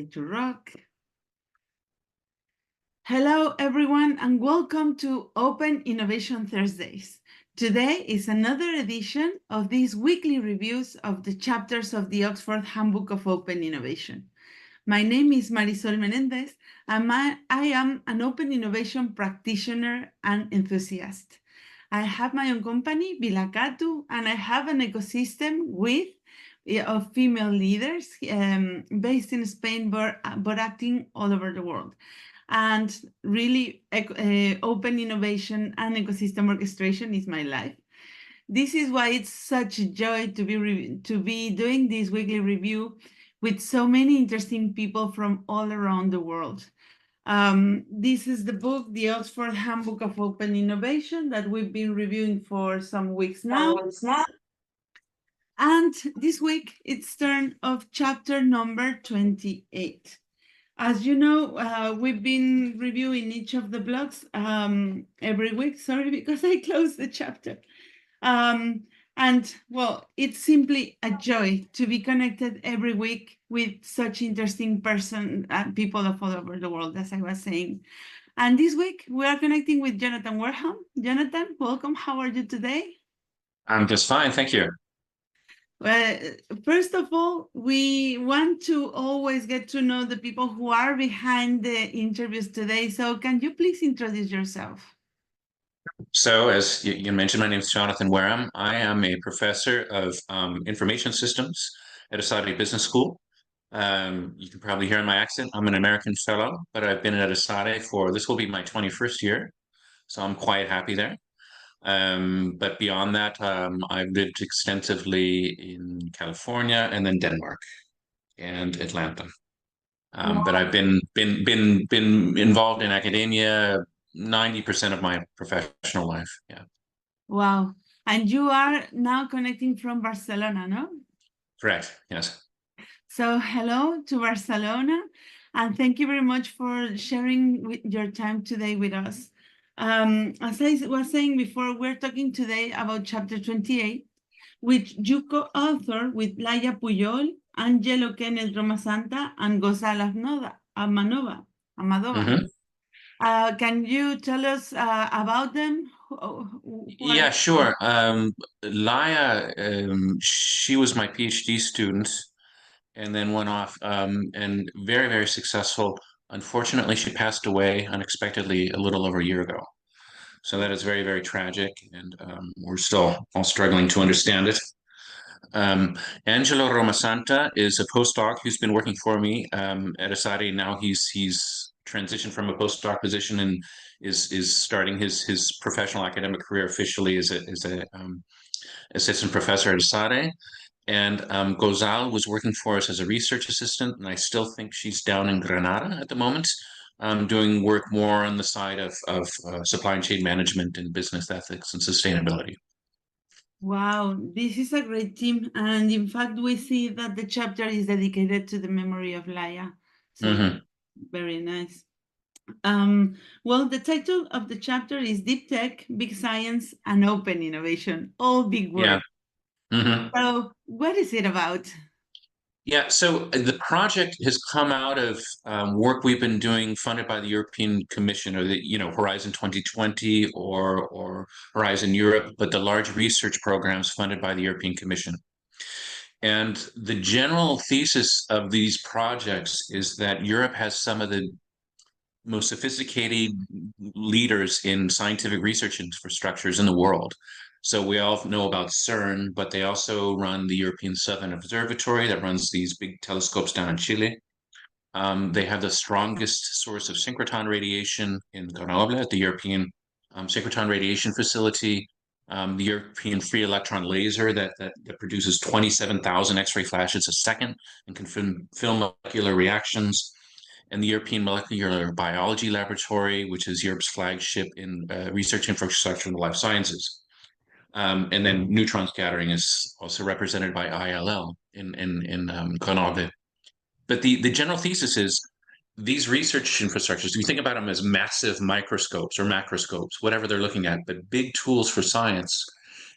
ready to rock. Hello, everyone, and welcome to Open Innovation Thursdays. Today is another edition of these weekly reviews of the chapters of the Oxford Handbook of Open Innovation. My name is Marisol Menendez, and I am an open innovation practitioner and enthusiast. I have my own company, Bilakatu, and I have an ecosystem of female leaders based in Spain, but acting all over the world. And really, open innovation and ecosystem orchestration is my life. This is why it's such a joy to be doing this weekly review with so many interesting people from all around the world. This is the book, the Oxford Handbook of Open Innovation, that we've been reviewing for some weeks now. And this week, it's turn of chapter number 28. As you know, we've been reviewing each of the blogs every week. Sorry, because I closed the chapter. And well, it's simply a joy to be connected every week with such interesting people of all over the world, as I was saying. And this week, we are connecting with Jonathan Wareham. Jonathan, welcome. How are you today? I'm just fine, thank you. Well, first of all, we want to always get to know the people who are behind the interviews today. So can you please introduce yourself? So, as you mentioned, my name is Jonathan Wareham. I am a professor of information systems at Asadi Business School. You can probably hear in my accent, I'm an American fellow, but I've been at Asadi this will be my 21st year. So I'm quite happy there. But beyond that, I've lived extensively in California and then Denmark and Atlanta. But I've been involved in academia 90% of my professional life. Yeah. Wow. And you are now connecting from Barcelona, no? Correct. Yes. So hello to Barcelona, and thank you very much for sharing your time today with us. As I was saying before, we're talking today about chapter 28, which you co-author with Laia Puyol, Angelo Kenneth Romasanta, and Gozal Amadova. Can you tell us about them? Yeah, sure. Laia, she was my PhD student and then went off and very, very successful. Unfortunately, she passed away unexpectedly a little over a year ago. So that is very, very tragic, and we're still all struggling to understand it. Angelo Romasanta is a postdoc who's been working for me at Asadi. Now he's transitioned from a postdoc position and is starting his professional academic career officially as a assistant professor at Asadi. And Gozal was working for us as a research assistant, and I still think she's down in Granada at the moment, doing work more on the side of supply chain management and business ethics and sustainability. Wow, this is a great team. And in fact, we see that the chapter is dedicated to the memory of Laia. So very nice. Well, the title of the chapter is Deep Tech, Big Science, and Open Innovation. All big words. Yeah. So what is it about? Yeah, so the project has come out of work we've been doing funded by the European Commission, or the Horizon 2020 or Horizon Europe, but the large research programs funded by the European Commission. And the general thesis of these projects is that Europe has some of the most sophisticated leaders in scientific research infrastructures in the world. So we all know about CERN, but they also run the European Southern Observatory that runs these big telescopes down in Chile. They have the strongest source of synchrotron radiation in Grenoble at the European Synchrotron Radiation Facility. The European Free Electron Laser that produces 27,000 X-ray flashes a second and can film molecular reactions, and the European Molecular Biology Laboratory, which is Europe's flagship in research infrastructure in the life sciences. And then neutron scattering is also represented by ILL in Grenoble. But the general thesis is these research infrastructures, you think about them as massive microscopes or macroscopes, whatever they're looking at, but big tools for science,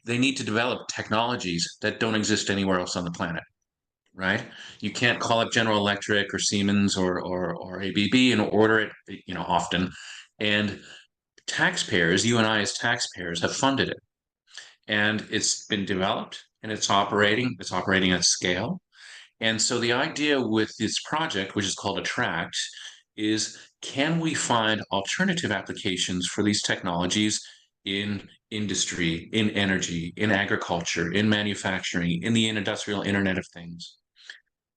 they need to develop technologies that don't exist anywhere else on the planet. right? You can't call up General Electric or Siemens or ABB and order it, often. And taxpayers, you and I as taxpayers, have funded it. And it's been developed and it's operating at scale. And so the idea with this project, which is called Attract, is can we find alternative applications for these technologies in industry, in energy, in agriculture, in manufacturing, in the industrial Internet of Things?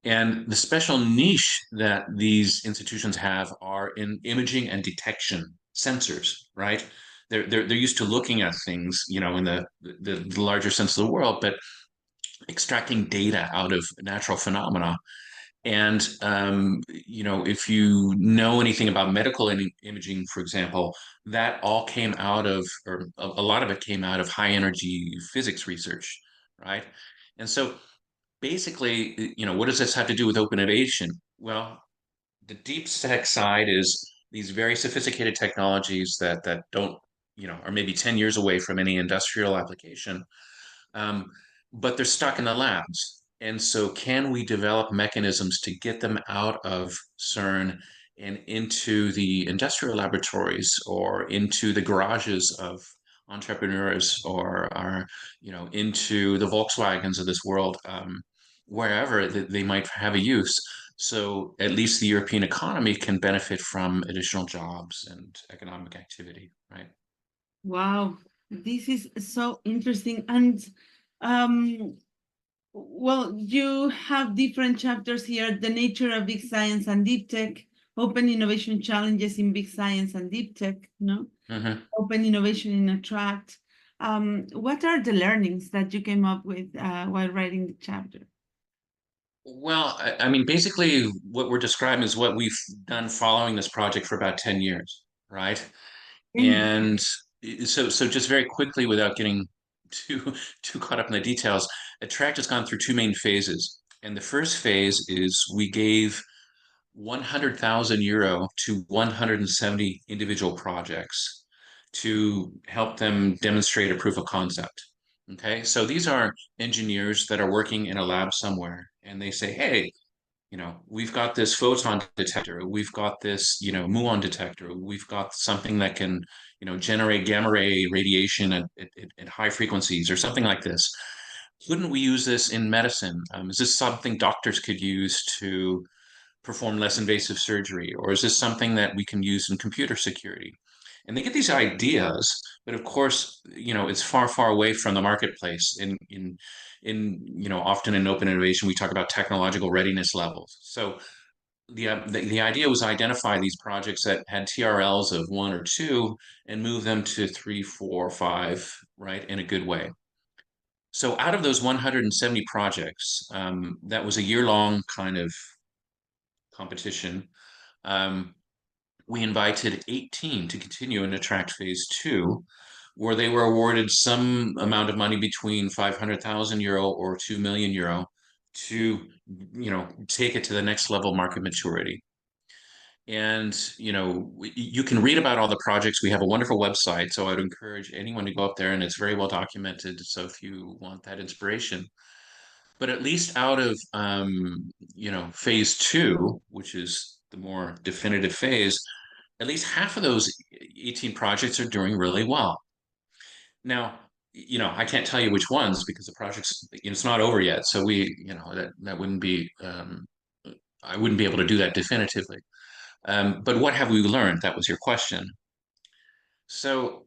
And the special niche that these institutions have are in imaging and detection sensors, right? They're used to looking at things, in the larger sense of the world, but extracting data out of natural phenomena. And if you know anything about medical imaging, for example, that all came out of, or a lot of it came out of high energy physics research, right? And so basically, what does this have to do with open innovation? Well, the deep tech side is these very sophisticated technologies that don't, are maybe 10 years away from any industrial application, um, but they're stuck in the labs. And so, can we develop mechanisms to get them out of CERN and into the industrial laboratories or into the garages of entrepreneurs or into the Volkswagens of this world, wherever they might have a use. So at least the European economy can benefit from additional jobs and economic activity, right? Wow, this is so interesting. And um, well, you have different chapters here: the nature of big science and deep tech, open innovation challenges in big science and deep tech, no? Mhm. Open innovation in Attract. What are the learnings that you came up with while writing the chapter? Well, I mean, basically, what we're describing is what we've done following this project for about 10 years, right? And And so just very quickly, without getting too too caught up in the details, Attract has gone through two main phases. And the first phase is we gave 100,000 euro to 170 individual projects to help them demonstrate a proof of concept. Okay, so these are engineers that are working in a lab somewhere, and they say, hey, we've got this photon detector, we've got this, muon detector, we've got something that can, generate gamma ray radiation at high frequencies or something like this. Couldn't we use this in medicine? Is this something doctors could use to perform less invasive surgery? Or is this something that we can use in computer security? And they get these ideas, but of course, it's far, far away from the marketplace. Often in open innovation, we talk about technological readiness levels. So the idea was identify these projects that had TRLs of 1 or 2 and move them to 3, 4, 5, right, in a good way. So out of those 170 projects, that was a year-long kind of competition. Um, we invited 18 to continue in Attract Phase 2, where they were awarded some amount of money between 500,000 euro or 2 million euro to, take it to the next level market maturity. And, you can read about all the projects. We have a wonderful website, so I'd encourage anyone to go up there, and it's very well documented. So if you want that inspiration, but at least out of phase 2, which is the more definitive phase, at least half of those 18 projects are doing really well. Now, I can't tell you which ones because the project's, it's not over yet. So that wouldn't be, I wouldn't be able to do that definitively. But what have we learned? That was your question. So,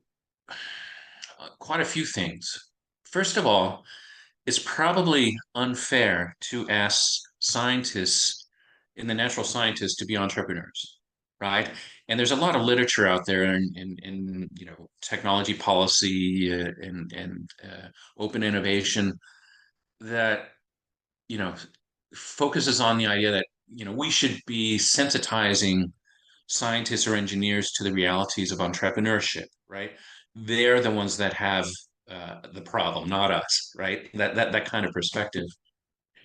quite a few things. First of all, it's probably unfair to ask scientists in the natural scientists to be entrepreneurs, right? And there's a lot of literature out there in technology policy and open innovation that you know focuses on the idea that we should be sensitizing scientists or engineers to the realities of entrepreneurship, right? They're the ones that have the problem, not us, right? That kind of perspective.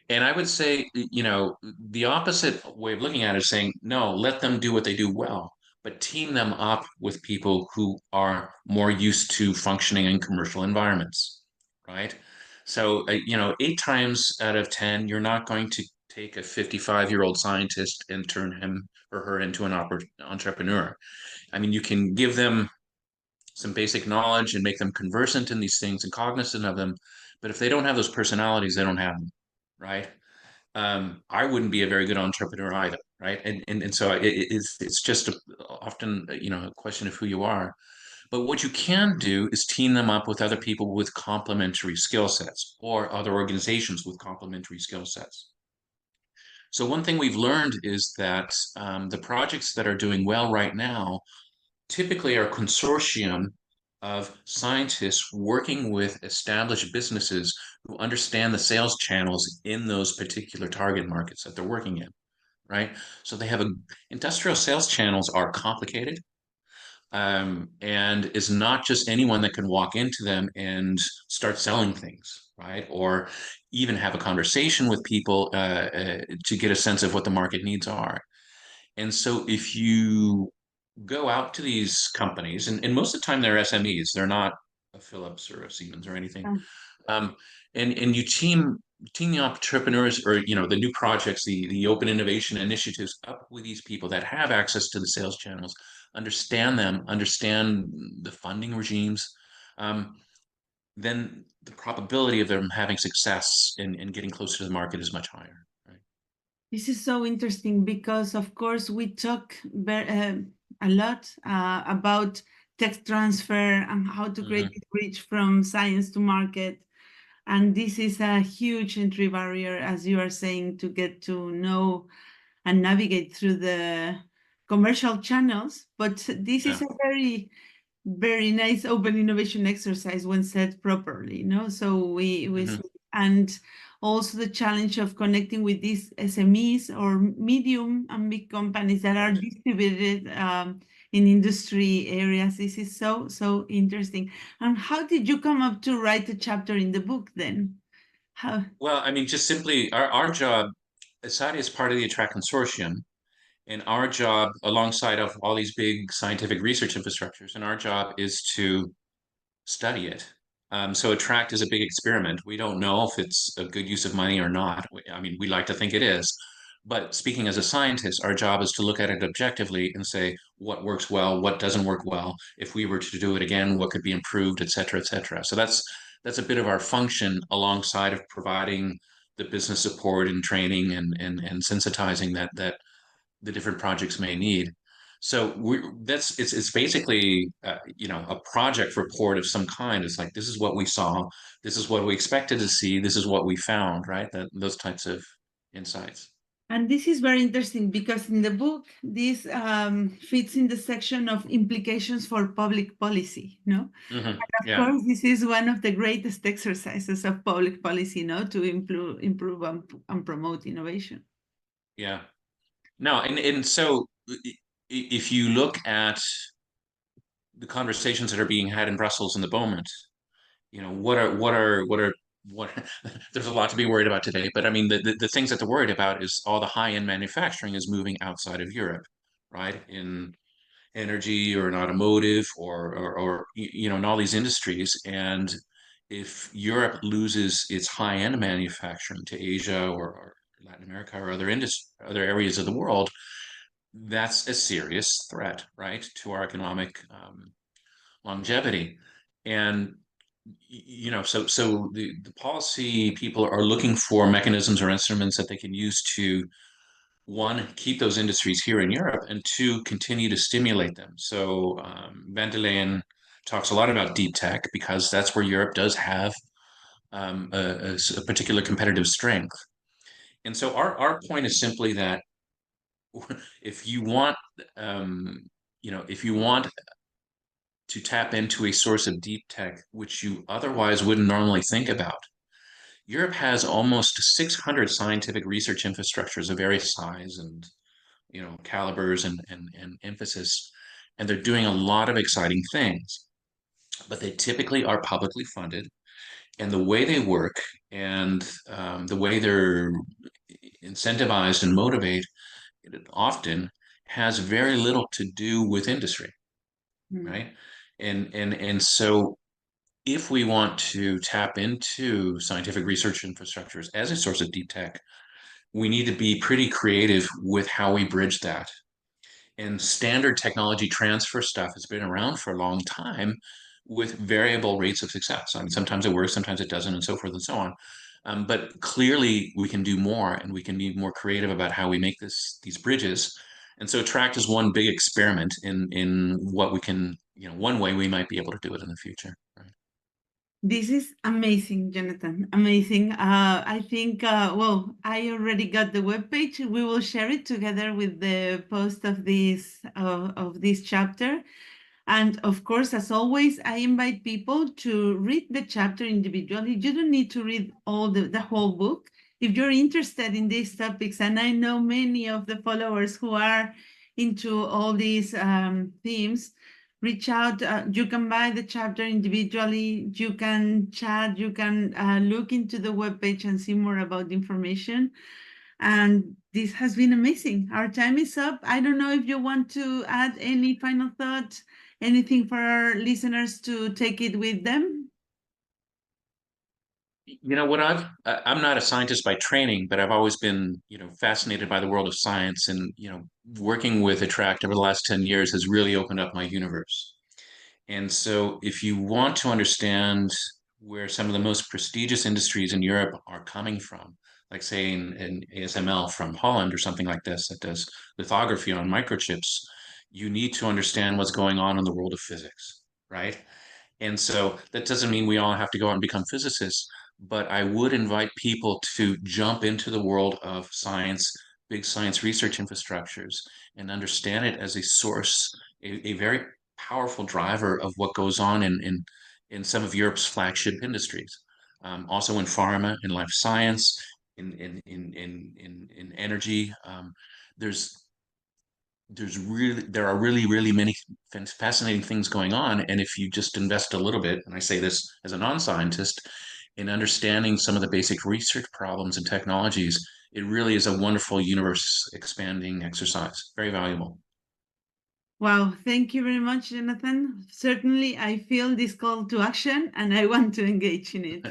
And I would say, the opposite way of looking at it is saying, no, let them do what they do well, but team them up with people who are more used to functioning in commercial environments, right? So, 8 times out of 10, you're not going to take a 55-year-old scientist and turn him or her into an entrepreneur. I mean, you can give them some basic knowledge and make them conversant in these things and cognizant of them, but if they don't have those personalities, they don't have them, right? I wouldn't be a very good entrepreneur either, right? And so it's just often a question of who you are. But what you can do is team them up with other people with complementary skill sets or other organizations with complementary skill sets. So one thing we've learned is that the projects that are doing well right now typically are consortium of scientists working with established businesses who understand the sales channels in those particular target markets that they're working in, right? So they have industrial sales channels are complicated, and it's not just anyone that can walk into them and start selling things, right? Or even have a conversation with people to get a sense of what the market needs are. And so if you go out to these companies, and most of the time they're SMEs, they're not a Philips or a Siemens or anything. Yeah. Um, and you team the entrepreneurs or the new projects, the open innovation initiatives up with these people that have access to the sales channels, understand them, understand the funding regimes, um, then the probability of them having success in getting closer to the market is much higher. Right? This is so interesting because, of course, we talk a lot about tech transfer and how to create Mm-hmm. this bridge from science to market. And this is a huge entry barrier, as you are saying, to get to know and navigate through the commercial channels. But this is Yeah. a very nice open innovation exercise when set properly, so we Mm-hmm. see. And also the challenge of connecting with these SMEs or medium and big companies that are Right. distributed in industry areas. This is so interesting. And how did you come up to write a chapter in the book then? How? Well, I mean, just simply our job, SADI is part of the Attract Consortium, and our job, alongside of all these big scientific research infrastructures, and our job is to study it. So Attract is a big experiment. We don't know if it's a good use of money or not. I mean, we like to think it is. But speaking as a scientist, our job is to look at it objectively and say what works well, what doesn't work well. If we were to do it again, what could be improved, et cetera, et cetera. So that's a bit of our function alongside of providing the business support and training and sensitizing that the different projects may need. So it's basically a project report of some kind. It's like this is what we saw, this is what we expected to see, this is what we found, right? That those types of insights. And this is very interesting because in the book, this fits in the section of implications for public policy, no? Of Yeah, course, this is one of the greatest exercises of public policy, to improve and promote innovation. yeah. No, and so if you look at the conversations that are being had in Brussels in the moment, what there's a lot to be worried about today, but I mean the things that they're worried about is all the high-end manufacturing is moving outside of Europe, right? In energy or in automotive or in all these industries. And if Europe loses its high-end manufacturing to Asia or Latin America or other areas of the world, that's a serious threat, right, to our economic longevity. And so the policy people are looking for mechanisms or instruments that they can use to one, keep those industries here in Europe, and two, continue to stimulate them. So Van der Leyen talks a lot about deep tech because that's where Europe does have a particular competitive strength. And so our point is simply that if you want, if you want to tap into a source of deep tech, which you otherwise wouldn't normally think about, Europe has almost 600 scientific research infrastructures of various size and calibers and emphasis, and they're doing a lot of exciting things. But they typically are publicly funded, and the way they work and the way they're incentivized and motivated often has very little to do with industry, Mm. right? And so if we want to tap into scientific research infrastructures as a source of deep tech, we need to be pretty creative with how we bridge that. And standard technology transfer stuff has been around for a long time with variable rates of success. I mean, sometimes it works, sometimes it doesn't, and so forth and so on. But clearly, we can do more, and we can be more creative about how we make these bridges. And so, Tract is one big experiment in what we can, one way we might be able to do it in the future. Right? This is amazing, Jonathan. Amazing. I think, well, I already got the webpage. We will share it together with the post of this chapter. And of course, as always, I invite people to read the chapter individually. You don't need to read the whole book. If you're interested in these topics, and I know many of the followers who are into all these themes, reach out. You can buy the chapter individually. You can chat. You can look into the webpage and see more about the information. And this has been amazing. Our time is up. I don't know if you want to add any final thought, anything for our listeners to take it with them. I'm not a scientist by training, but I've always been, fascinated by the world of science, and, working with Attract over the last 10 years has really opened up my universe. And so if you want to understand where some of the most prestigious industries in Europe are coming from, like say in ASML from Holland or something like this that does lithography on microchips, you need to understand what's going on in the world of physics, right? And so that doesn't mean we all have to go out and become physicists, but I would invite people to jump into the world of science, big science research infrastructures, and understand it as a source, a very powerful driver of what goes on in some of Europe's flagship industries. Also in pharma, in life science, in energy. There's there are really many fascinating things going on, and if you just invest a little bit, and I say this as a non-scientist, in understanding some of the basic research problems and technologies, it really is a wonderful universe expanding exercise, very valuable. Wow, thank you very much, Jonathan. Certainly, I feel this call to action and I want to engage in it.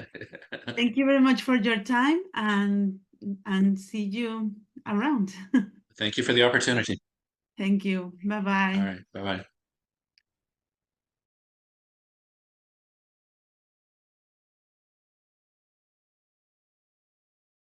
Thank you very much for your time, and see you around. Thank you for the opportunity. Thank you. All Bye-bye. right, bye-bye.